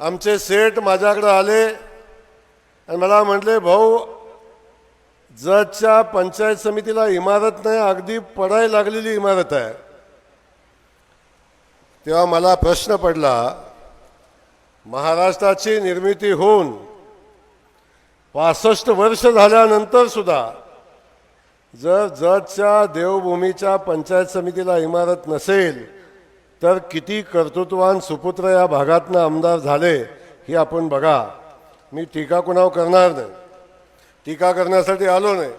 आमचे सेठ माझ्याकडे आले आणि मला म्हटले, भाऊ जतच्या पंचायत समितीला इमारत नाही, अगदी पडायला लागलेली इमारत आहे. तेव्हा मला प्रश्न पडला, महाराष्ट्राची निर्मिती होऊन 65 वर्ष झाल्यानंतर सुद्धा जर जतच्या देवभूमीच्या पंचायत समितीला इमारत नसेल तर किती कर्तृत्ववान सुपुत्र या भागातनं आमदार झाले हे आपण बघा. मी टीका कुणावर करणार नाही, टीका करण्यासाठी आलो नाही.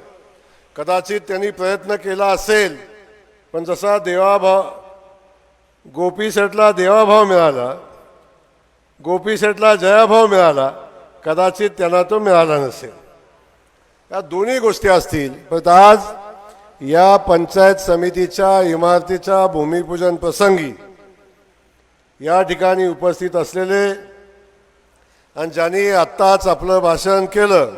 कदाचित त्यांनी प्रयत्न केला असेल, पण जसा देवाभाव गोपी शेठला देवाभाव मिळाला, गोपी शेठला जयाभाव मिळाला, कदाचित त्यांना तो मिळाला नसेल. या दोन्ही गोष्टी असतील. पण आज या पंचायत समितीच्या इमारतीच्या भूमिपूजन प्रसंगी या ठिकाणी उपस्थित असलेले आणि ज्यांनी आत्ताच आपलं भाषण केलं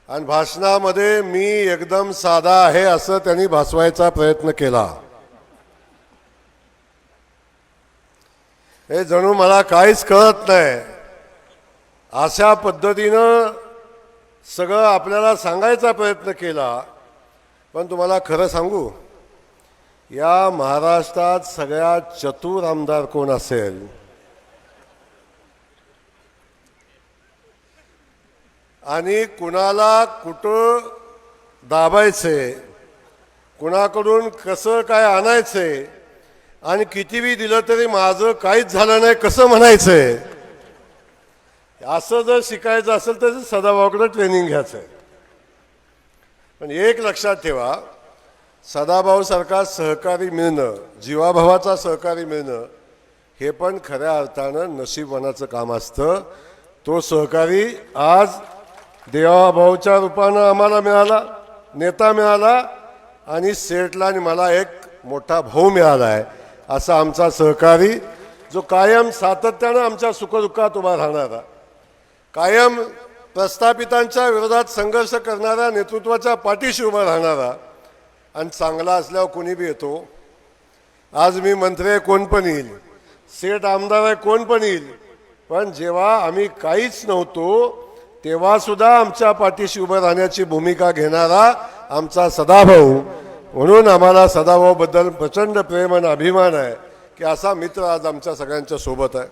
आणि भाषणामध्ये मी एकदम साधा आहे असं त्यांनी भासवायचा प्रयत्न केला, हे जणू मला काहीच कळत नाही अशा पद्धतीनं सगळं आपल्याला सांगायचा प्रयत्न केला. पण तुम्हाला खरं सांगू, या महाराष्ट्रात सगळ्यात चतुर आमदार कोण असेल? आणि कुणाला कुठं दाबायचे, कुणाकडून कसं काय आणायचे आणि कितीही दिलं तरी माझं काहीच झालं नाही कसं म्हणायचंय, असं जर शिकायचं असेल तर सदाभाऊकडे ट्रेनिंग घ्यायचं आहे. पण एक लक्षात ठेवा, सदाभाऊसारखा सहकारी मिळणं, जीवाभावाचा सहकारी मिळणं हे पण खऱ्या अर्थानं नशीबवानाचं काम असतं. तो सहकारी आज देवाभाऊच्या रूपानं आम्हाला मिळाला, नेता मिळाला, आणि सेठला आणि मला एक मोठा भाऊ मिळाला आहे. असा आमचा सहकारी जो कायम सातत्यानं आमच्या सुखदुःखात उभा राहणारा, कायम प्रस्थापितांच्या विरोधात संघर्ष करणाऱ्या नेतृत्वाच्या पाठीशी उभा राहणारा, आणि चांगला असल्यावर कोणी बी येतो. आज मी मंत्री आहे कोण पण येईल, सेठ आमदार आहे कोण पण येईल, पण जेव्हा आम्ही काहीच नव्हतो तेव्हा सुद्धा आमच्या पाठीशी उभं राहण्याची भूमिका घेणारा आमचा सदाभाऊ. म्हणून आम्हाला सदाभाऊबद्दल प्रचंड प्रेम आणि अभिमान आहे की असा मित्र आज आमच्या सगळ्यांच्या सोबत आहे.